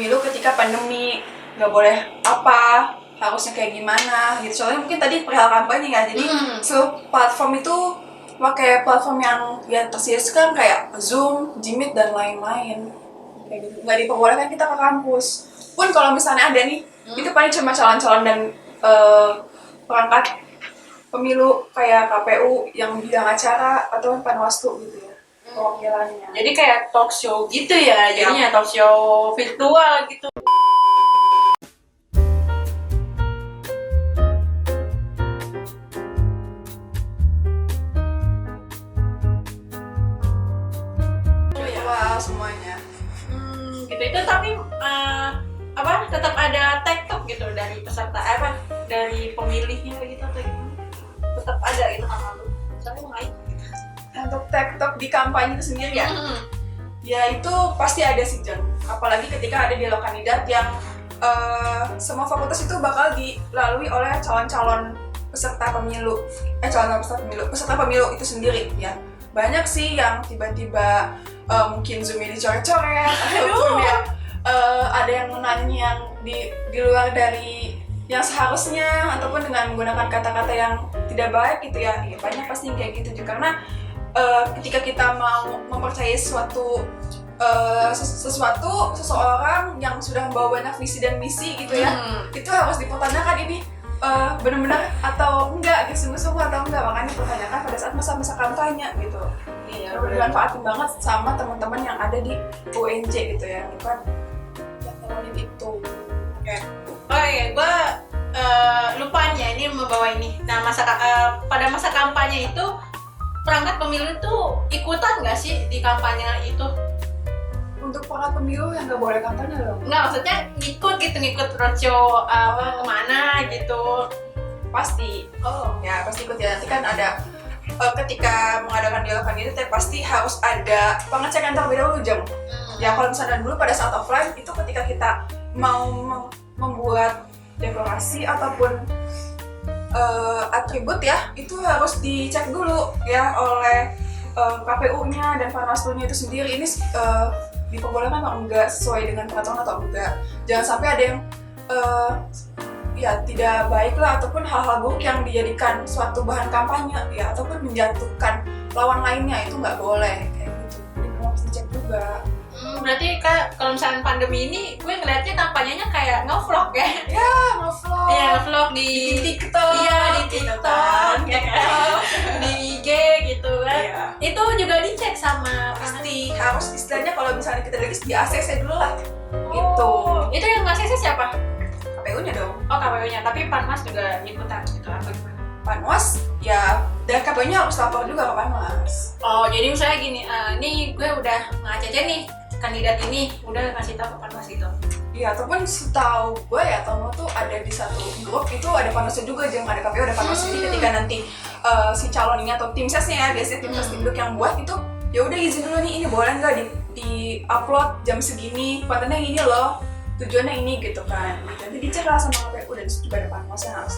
pemilu ketika pandemi, nggak boleh apa, harusnya kayak gimana gitu. Soalnya mungkin tadi perihal kampanye ya, jadi platform itu pakai platform yang ya tersedia sekarang kayak Zoom, Jimit dan lain-lain kayak gitu. Nggak diperbolehkan kita ke kampus. Pun kalau misalnya ada nih, itu paling cuma calon-calon dan perangkat pemilu kayak KPU yang bidang acara atau Panwaslu gitu ya, perwakilannya. Jadi kayak talk show gitu ya, jadinya talk show virtual gitu. Virtual semuanya. Gitu itu tapi tetap ada TikTok gitu dari peserta dari pemilihnya gitu atau gimana? Tetap ada gitu sama lu. Soalnya main. Untuk TikTok di kampanye itu sendiri ya, ya itu pasti ada sih Jan. Apalagi ketika ada dialog kandidat yang semua fakultas itu bakal dilalui oleh calon-calon peserta pemilu, peserta pemilu itu sendiri ya. Banyak sih yang tiba-tiba mungkin Zoom-nya dicoret-coret ataupun yang ada yang nanya yang di luar dari yang seharusnya ataupun dengan menggunakan kata-kata yang tidak baik gitu ya. Ya banyak pasti yang kayak gitu juga, karena ketika kita mau mempercayai seseorang yang sudah membawa banyak visi dan misi gitu ya, itu harus dipertanyakan ini benar-benar atau enggak, sungguh-sungguh atau enggak. Makanya dipertanyakan pada saat masa-masa kampanye gitu. Iya, bermanfaat banget sama teman-teman yang ada di UNJ gitu ya, bukan yang ngomongin itu. Oke, gue lupanya ini membawa ini. Nah, pada masa kampanye itu perangkat pemilu itu ikutan nggak sih di kampanye itu? Untuk perangkat pemilu yang nggak boleh kampanye loh? Nggak, maksudnya ngikut roadshow kemana gitu? Pasti. Oh ya pasti ikut ya. Nanti kan ada ketika mengadakan dialog kandidat ya pasti harus ada pengecekan terlebih dahulu Jam. Ya kalau misalnya dulu pada saat offline itu ketika kita mau membuat deklarasi ataupun atribut ya, itu harus dicek dulu ya oleh KPU-nya dan Panwaslu-nya itu sendiri. Ini diperbolehkan atau enggak, sesuai dengan peraturan atau enggak. Jangan sampai ada yang ya tidak baik lah ataupun hal-hal buruk yang dijadikan suatu bahan kampanye ya, ataupun menjatuhkan lawan lainnya, itu nggak boleh kayak gitu. Jadi harus dicek juga. Berarti kalau misalnya pandemi ini gue ngeliatnya kampanyenya kayak nge-vlog ya? Ya, nge-vlog. Iya, nge-vlog di TikTok. Iya, di TikTok, gitu kan. Di IG gitu kan. Iya. Itu juga dicek sama Pasti harus, istilahnya kalau misalnya kita lagi di ACC dulu lah. Gitu. Itu yang ngasih siapa? KPU-nya dong. Oh, KPU-nya, tapi Panwas juga ikutan gitu atau gimana? Panwas ya, dan KPU-nya harus lapor juga ke Panwas. Oh, jadi misalnya gini, nih gue udah nge-ACC nih kandidat ini, udah kasih tahu ke Panwas gitu. Iya, ataupun setahu gue ya, Tomo tuh ada di satu grup itu ada Panwasnya juga, jangan ada KPU, ada Panwas. Jadi ketika nanti si calon ini atau tim sesnya ya, biasanya tim ses timduk yang buat itu, ya udah izin dulu nih, ini boleh nggak di upload jam segini, kontennya ini loh, tujuannya ini gitu kan. Nanti dicek lah sama KPU, dan juga ada Panwas yang harus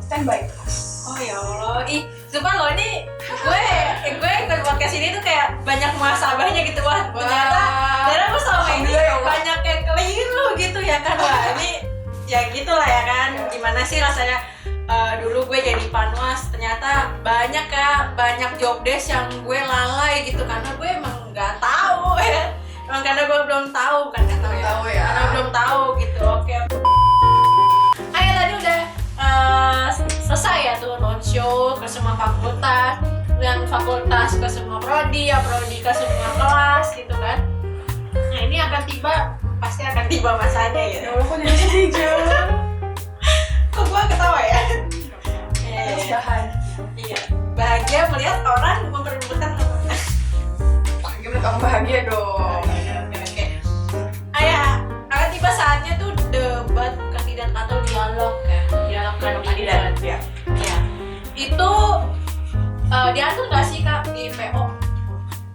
standby terus. Oh ya Allah, sumpah loh ini gue ikut podcast ini tuh kayak banyak muhasabahnya gitu. Wah, ternyata gue selama ini banyak yang keliru gitu ya kan. Wah, ini ya gitulah ya kan. Gimana sih rasanya dulu gue jadi Panwas, ternyata banyak job desk yang gue lalai gitu karena gue emang nggak tahu ya. Emang karena gue belum tahu kan, nggak tahu ya. Karena belum tahu gitu. Oke. Ayo tadi udah selesai ya tuh roadshow ke semua fakultas, dan fakultas ke semua prodi, ya prodi ke semua kelas gitu kan. Nah ini pasti akan tiba masanya ya. Ya Allah, kok jadi sedih Jom? Kok gue ketawa ya? Iya, bahagia melihat orang memperebutkan teman. Gimana kamu bahagia dong? Oke. Ayah, akan tiba saatnya tuh debat kandidat atau dialog ya. Dialog kandidat. Ya. Ya. Itu diatur nggak sih Kak di PO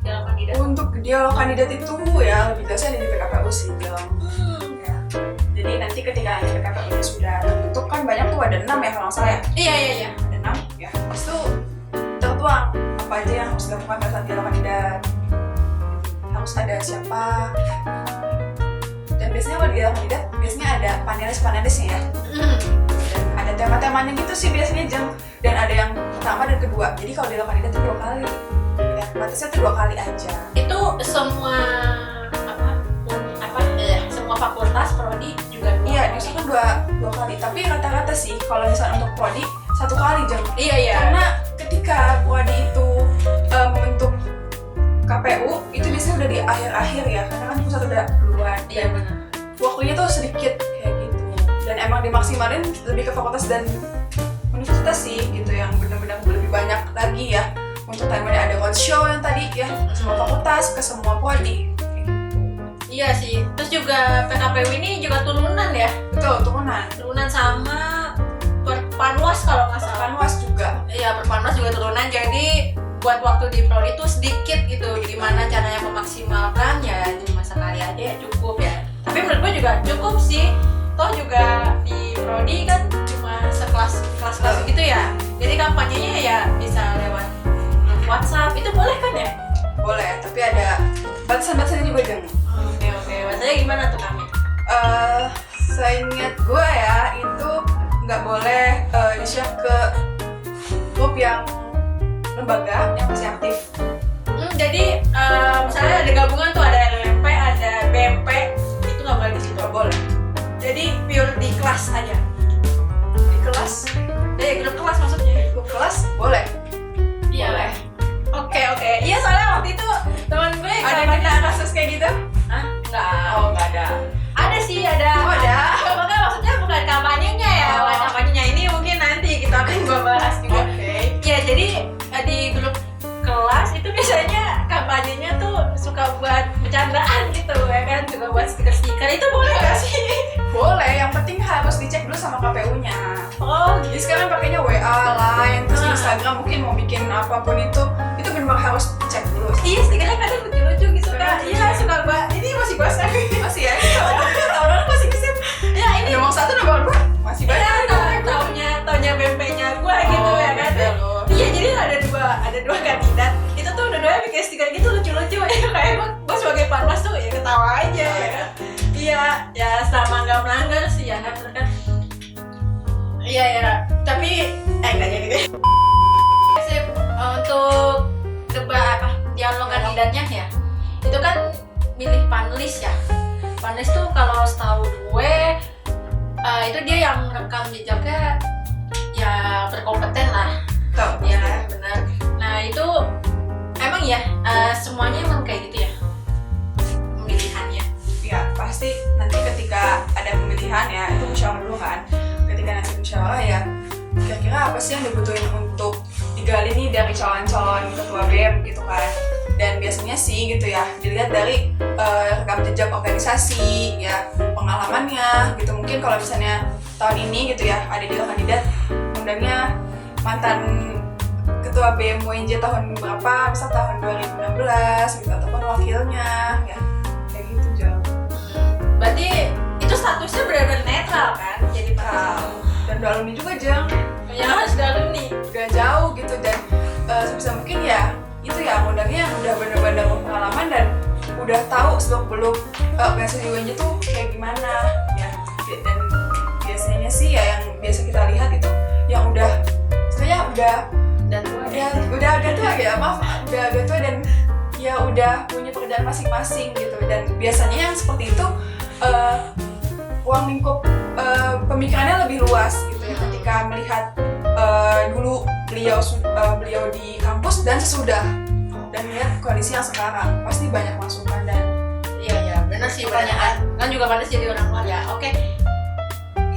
dialog kandidat? Untuk dialog kandidat itu ya lebih jelasnya ada di PKPU sih bilang. Ya. Jadi nanti ketika PKPU nya sudah terbentuk kan banyak tuh, ada 6 ya kalau nggak salah ya. Iya. Ada 6 ya. Habis itu tertuang apa aja yang harus dilakukan pada saat dialog kandidat. Harus ada siapa dan Dan biasanya kalau di kandidat biasanya ada panelisnya ya. Dan ada tema-temanya gitu sih biasanya Jeng. Dan ada yang pertama dan kedua. Jadi kalau di kandidat itu 2 kali. Ya, batasnya tuh 2 kali aja. Itu semua semua fakultas prodi juga 2 Iya, kali. justru kan dua kali. Tapi rata-rata sih kalau misalnya untuk prodi 1 kali Jeng. Iya. Karena ketika prodi itu membentuk KPU itu biasanya udah di akhir-akhir ya, karena kan pusat udah duluan. Iya benar. Waktunya tuh sedikit kayak gitu. Dan emang dimaksimalin lebih ke fakultas dan universitas sih gitu yang benar-benar lebih banyak lagi ya. Untuk timernya ada roadshow yang tadi ya, ke semua fakultas, ke semua prodi. Iya sih. Terus juga PKPU ini juga turunan ya. Betul, turunan. Turunan sama Perpanwas kalau nggak salah. Panwas juga. Iya, Perpanwas juga turunan. Jadi buat waktu di prodi itu sedikit gitu. Gimana caranya memaksimalkan ya cuma sekali aja ya cukup ya. Tapi menurut gue juga cukup sih. Toh juga di prodi kan cuma kelas gitu ya. Jadi kampanyenya ya bisa lewat WhatsApp. Itu boleh kan ya? Boleh, tapi ada batasan-batasannya juga Jeng. Oke. Bahasanya gimana tuh kami? Seingat gue ya itu nggak boleh di-share ke grup yang lembaga yang masih aktif. Jadi misalnya ada gabungan tuh ada LMP, ada BMP, itu nggak boleh di situ. Nggak boleh. Jadi pure di kelas aja. Di kelas, Grup kelas maksudnya. grup kelas boleh. Iya. Boleh. Oke. Iya soalnya waktu itu teman gue Ada kena kasus kayak gitu? Hah? Enggak. Oh, nggak ada. Ada sih, ada. Oh, ada. Makanya maksudnya bukan kampanyenya ya, Oh. bukan kampanyenya ini mungkin nanti kita akan bahas juga. Oke. Ya jadi di grup kelas itu biasanya kampanyenya tuh suka buat bercandaan gitu ya kan, juga buat stiker-stiker. Itu boleh nggak sih? Boleh, yang penting harus dicek dulu sama KPU-nya. Oh Jadi sekarang pakainya WA, Line, terus Instagram mungkin mau bikin apapun itu benar-benar harus cek dulu. iya, stikernya kadang lucu-lucu gitu kan. Lucu. Iya, suka banget. Ini masih bahas lagi. Masih ya? Tahun lalu masih bisa. Ya ini Nomor 1, nomor 2 masih ya, banyak. taunya BMP-nya gue gitu ya kan. Iya, jadi ada dua kandidat. Itu tuh dua-duanya bikin stiker gitu lucu-lucu ya. Kayak gue sebagai panwas tuh ya ketawa aja ya kan. Iya, ya selama nggak melanggar sih ya kan. Iya ya, tapi nggak jadi deh. Sip, untuk debat dialog kandidatnya ya. Itu kan milih panelis ya. Panelis tuh kalau setahu gue itu dia yang rekam jejaknya ya berkompeten lah. Tuh, Ya benar. Nah itu emang ya semuanya emang kayak gitu ya pemilihannya. Ya pasti nanti ketika ada pemilihan ya itu musyawarah dulu kan. Ketika nanti musyawarah ya kira-kira apa sih yang dibutuhin untuk digali nih dari calon-calon ketua BEM gitu kan. Dan biasanya sih gitu ya dilihat dari rekam jejak organisasi ya, pengalamannya gitu. Mungkin kalau misalnya tahun ini gitu ya ada dia kandidat undangnya mantan ketua BEM UNJ tahun berapa, misal tahun 2016 gitu, ataupun wakilnya ya kayak gitu jauh. Berarti itu statusnya benar-benar netral kan? Jadi Nah, dan dalami juga Jeng, ya harus dalam nih. udah jauh gitu. Dan sebisa mungkin ya itu ya undangnya yang udah bener-bener berpengalaman dan udah tahu seluk beluk organisasi UNJ tuh kayak gimana ya. Dan biasanya sih ya yang biasa kita lihat itu yang udah istilahnya udah agak tua ya, maaf, udah agak tua dan ya udah punya pekerjaan masing-masing gitu. Dan biasanya yang seperti itu ruang lingkup pemikirannya lebih luas gitu ya ketika melihat dulu beliau di kampus dan sesudah, dan melihat kondisi yang sekarang pasti banyak masukan. Dan Iya benar sih, pertanyaan kan juga panelis jadi orang luar ya. Oke,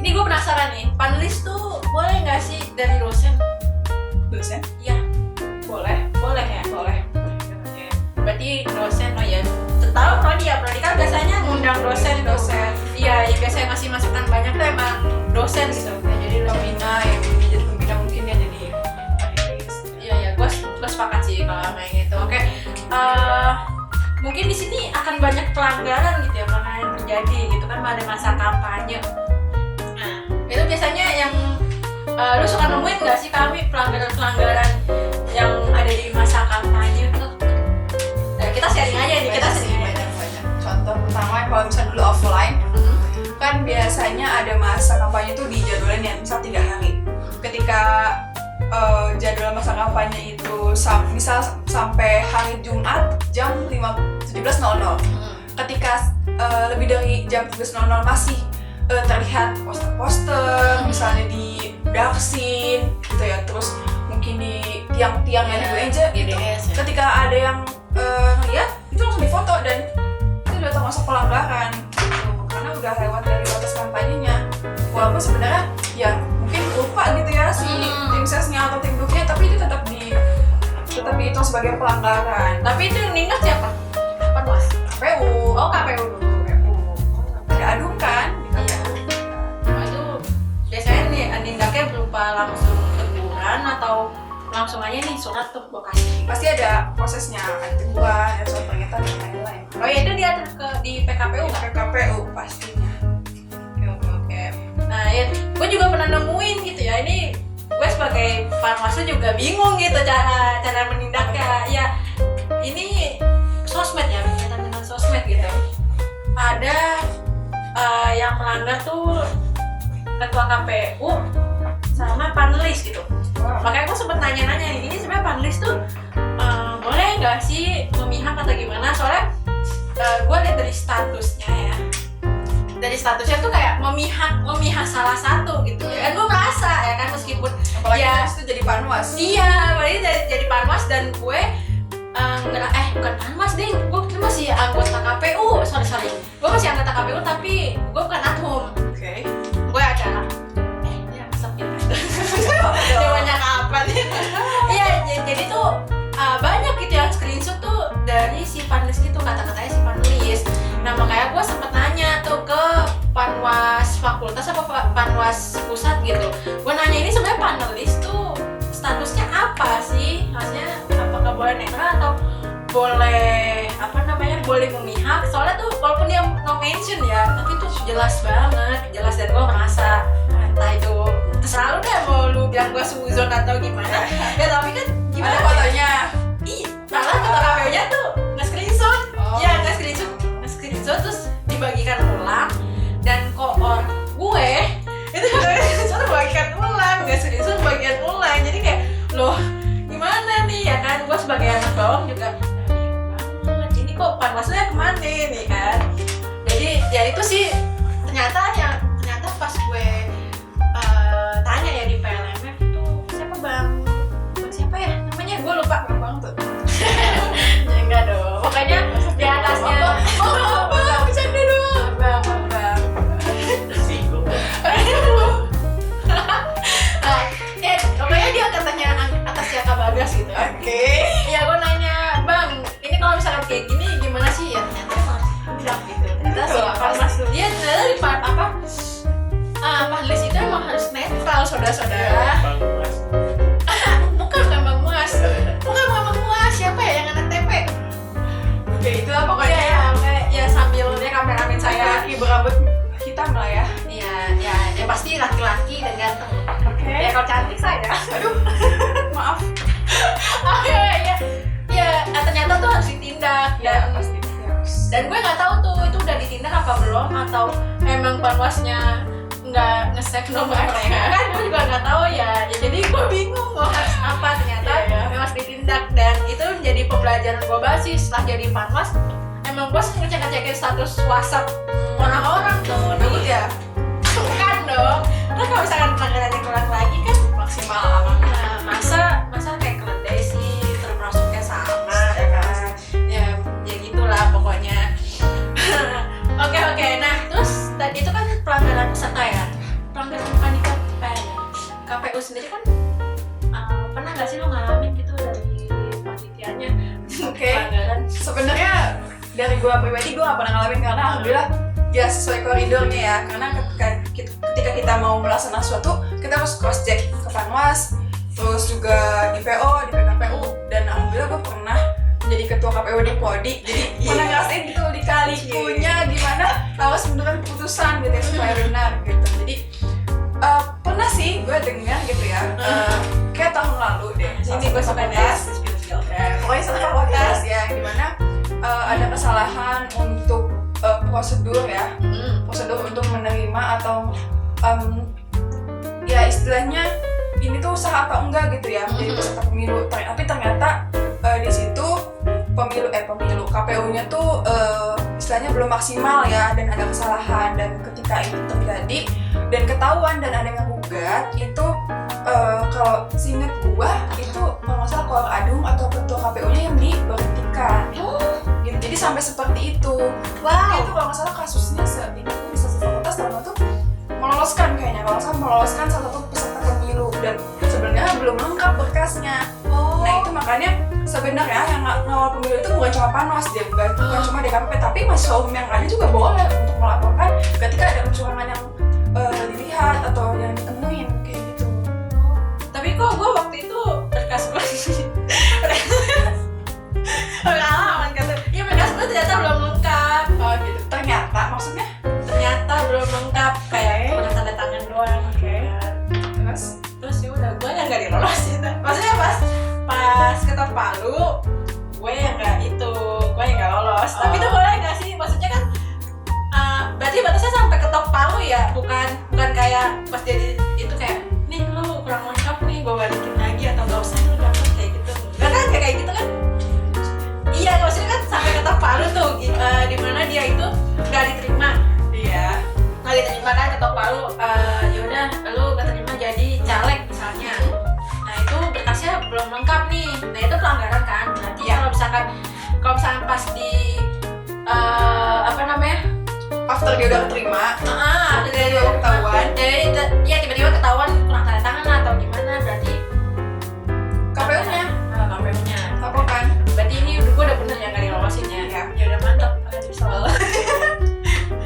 ini gue penasaran nih, panelis tuh boleh nggak sih dari dosen? dosen Iya, boleh ya. boleh. Oke, berarti dosen ya. Tahu prodi kan biasanya ngundang dosen. Iya, yang biasanya ngasih masukan banyak tuh emang dosen gitu. Jadi dosen. Pembina yang jadi pembina mungkin dia jadi panelis. Iya, gue sepakat sih kalau sama yang itu. Oke, mungkin di sini akan banyak pelanggaran gitu ya, bakalan terjadi gitu kan pada masa kampanye. Nah, itu biasanya yang lu suka nemuin nggak sih kami pelanggaran yang ada di masa kampanye tuh? Kita sharing aja nih, kita sharing aja. banyak contoh pertama kalau misalnya dulu offline kan biasanya ada masa kampanye tuh dijadwalin ya, misal 3 hari. Ketika jadwal masa kampanye itu misal sampai hari Jumat jam 17.00. Ketika lebih dari jam 17.00 masih terlihat poster-poster, misalnya di Daksin gitu ya, terus mungkin di tiang-tiang yang di WJ gitu. Ketika ada yang ngeliat, itu langsung difoto dan itu udah termasuk pelanggaran gitu, karena udah lewat dari batas kampanyenya. Walaupun sebenarnya ya mungkin lupa gitu ya si tim sesnya atau tim duknya, tapi itu tetap dihitung sebagai pelanggaran. Tapi itu yang nindak siapa? Panwas? KPU. Oh, KPU dulu. Diadukan di KPU. Nah, itu biasanya nih nindaknya berupa langsung teguran atau langsung aja nih surat tuh lokasi. Pasti ada prosesnya, ada teguran, ada surat peringatan dan lain-lain. Oh ya, itu diatur di PKPU kan? KPU pastinya. Oke. Nah ya, gue juga pernah nemuin gitu ya. Ini gue sebagai panwasnya juga bingung gitu cara menindaknya. Ya ini sosmed ya, berkaitan dengan sosmed gitu. Ada yang melanggar tuh ketua KPU sama panelis gitu. Makanya gue sempet nanya-nanya, ini sebenarnya panelis tuh boleh nggak sih memihak atau gimana? Soalnya gue lihat dari statusnya ya, dari statusnya tuh kayak memihak salah satu gitu ya. Kan gue merasa ya kan, meskipun Apalagi ya, itu jadi panwas. iya, apalagi jadi panwas dan gue bukan panwas deh, gue masih anggota KPU, sorry, gue masih anggota KPU tapi gue bukan adhum. Oke. Gue ada ya sepit jawabannya kapan iya jadi tuh banyak gitu yang screenshot tuh dari si panelis gitu, kata-katanya si panelis. Nah makanya gue sempet nanya tuh ke panwas fakultas apa panwas pusat gitu, gue nanya ini sebenarnya panelis tuh statusnya apa sih, maksudnya apakah boleh netral atau boleh boleh memihak. Soalnya tuh walaupun dia no mention ya, tapi tuh jelas dan gue merasa entah itu terserah lu deh mau lu bilang gue suzon atau gimana ya, tapi kan gimana Ada fotonya. Ih, malah ketua KPU-nya tuh nge-screenshot. Ya, nge-screenshot terus dibagikan ulang. Dan koor gue itu nge-screenshot bagikan ulang, nge-screenshot bagian ulang. Jadi kayak, loh gimana nih ya kan, gue sebagai anak bawang juga banget, ini kok panwasnya kemana nih kan. Jadi ya itu sih ternyata pas gue tanya ya di PLMF tuh siapa ya namanya, gue lupa bang tuh. Ya enggak dong, pokoknya di atasnya Bercanda doang. bang Tersinggung. ya pokoknya dia katanya atasnya Kak Bagas gitu ya. Oke. Ya gue nanya, bang ini kalau misalkan kayak gini gimana sih ya, ternyata emang tidak gitu, ternyata Betul, sih panwas tuh dia ternyata di panelis itu emang harus netral saudara-saudara. Panwas. Bukan Bang Muas, siapa ya yang anak TP? Oke, itulah pokoknya Ya sambil dia kameramen saya. laki berambut hitam lah ya. Ya pasti laki-laki dan ganteng. Oke. Ya kalau cantik saya. Aduh, maaf. Ternyata tuh harus ditindak Ya pasti harus. dan gue nggak tahu tuh itu udah ditindak apa belum, atau emang panwasnya nggak nge-save nomornya kan, gue juga nggak tahu ya. Jadi gue bingung mau harus apa, ternyata memang harus ditindak. Dan itu menjadi pembelajaran gue banget sih setelah jadi panwas. Emang gue sering ngecek-ngecekin status WhatsApp orang-orang tuh. Bagus ya. Bukan dong, terus kalau misalkan pelanggarannya kurang lagi kan Maksimal aman. masa kayak keledai sih termasuknya sama ya kan. Ya gitulah pokoknya. Oke, nah terus tadi itu kan pelanggaran peserta ya, pelanggaran panitia KPU sendiri kan pernah nggak sih lo ngalamin gitu dari panitianya? Oke. Pelanggaran. Sebenarnya dari gue pribadi gue gak pernah ngalamin karena alhamdulillah ya sesuai koridornya ya. Karena ketika kita mau melaksanakan sesuatu kita harus cross check ke panwas, terus juga di PO, di PKPU, dan alhamdulillah gue pernah menjadi ketua KPU di Prodi. Jadi pernah ngerasain gitu lika-likunya gimana harus menentukan keputusan gitu ya supaya benar gitu. Jadi pernah sih gue dengar gitu ya, kayak tahun lalu deh. Ini gue suka Pokoknya satu fakultas ya, dimana ada kesalahan untuk prosedur ya, prosedur untuk menerima atau ya istilahnya ini tuh sah apa enggak gitu ya menjadi peserta pemilu. Tapi ternyata di situ pemilu KPU-nya tuh istilahnya belum maksimal ya, dan ada kesalahan, dan ketika itu terjadi dan ketahuan dan ada yang gugat itu kalau seinget gua itu kalau nggak salah Kolor Adung atau ketua KPU-nya yang diberhentikan gitu. Jadi sampai seperti itu. Itu kalau nggak salah kasusnya itu di satu fakultas tahun itu meloloskan kayaknya, kalau nggak salah meloloskan salah satu peserta pemilu, dan sebenarnya belum lengkap berkasnya. Nah itu makanya sebenarnya yang ngawal pemilu itu bukan cuma Panwas, dia bukan cuma DKP, tapi mahasiswa umum yang ada juga boleh untuk melaporkan ketika ada kecurangan yang dilihat atau yang ditemuin kayak gitu. Tapi kok gue waktu itu berkas gue pengalaman kata, ya berkas gue ternyata belum lengkap. Oh gitu. Ternyata maksudnya? Ternyata belum lengkap, kayak cuma tanda tangan doang. Terus ya udah, gue yang nggak dilolosin. Maksudnya pas ketok Palu, gue yang nggak lolos. Tapi itu boleh nggak sih? Maksudnya kan berarti batasnya sampai ketok Palu ya, bukan kayak pas jadi itu kayak nih lu kurang lengkap nih, gue balikin lagi atau nggak usah lu dapet kayak gitu. Kan kayak gitu kan? Iya, maksudnya kan sampai ketok Palu tuh, dimana dia itu nggak diterima. iya. Nggak diterima kan ketok Palu, yaudah lu nggak terima jadi caleg misalnya. Nah itu berkasnya belum lengkap nih. Nah itu pelanggaran kan? Berarti kalau misalkan pas di After dia udah keterima, dari ketahuan. Ya tiba-tiba ketahuan kurang tanda tangan atau gimana, berarti KPU-nya KPU-nya. laporkan. Berarti ini gue udah bener yang nggak dilolosin ya. Iya. Ya udah mantap, makanya bisa lolos.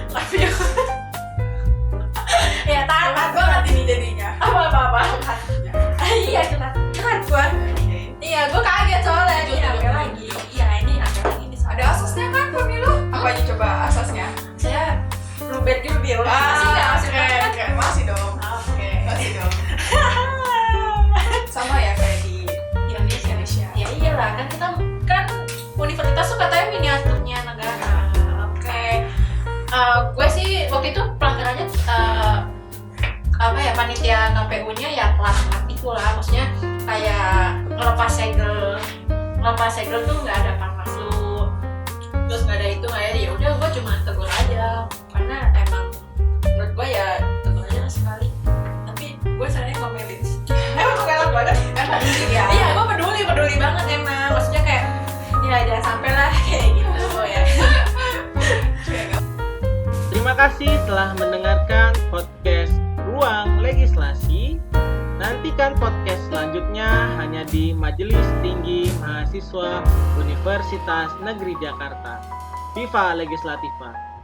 Tapi ya tahan banget ini jadinya. apa. Iya curhat gue. Iya gue kaget soalnya ini apa lagi. Iya ini apa lagi nih. Ada asasnya kan pemilu? Apa aja coba asasnya? Saya bluebird dulu biar masih nggak keren. Masih dong. Oke. Masih dong. Sama ya kayak di Indonesia. Ya iyalah kan kita kan universitas tuh katanya miniaturnya negara. Oke. Gue sih waktu itu pelanggarannya panitia KPU-nya ya telat itulah, maksudnya kayak ngelepas segel tuh nggak ada panwaslu, terus nggak ada itu ya udah gue cuma tegur aja karena emang menurut gue ya tegur aja sekali, tapi gue sebenarnya ngomelin emang galak banget Iya. iya gue peduli banget emang, maksudnya kayak ya jangan sampai lah kayak gitu ya. Terima kasih telah mendengarkan podcast Ruang Legislasi. Nantikan podcast selanjutnya hanya di Majelis Tinggi Mahasiswa Universitas Negeri Jakarta. Viva Legislativa!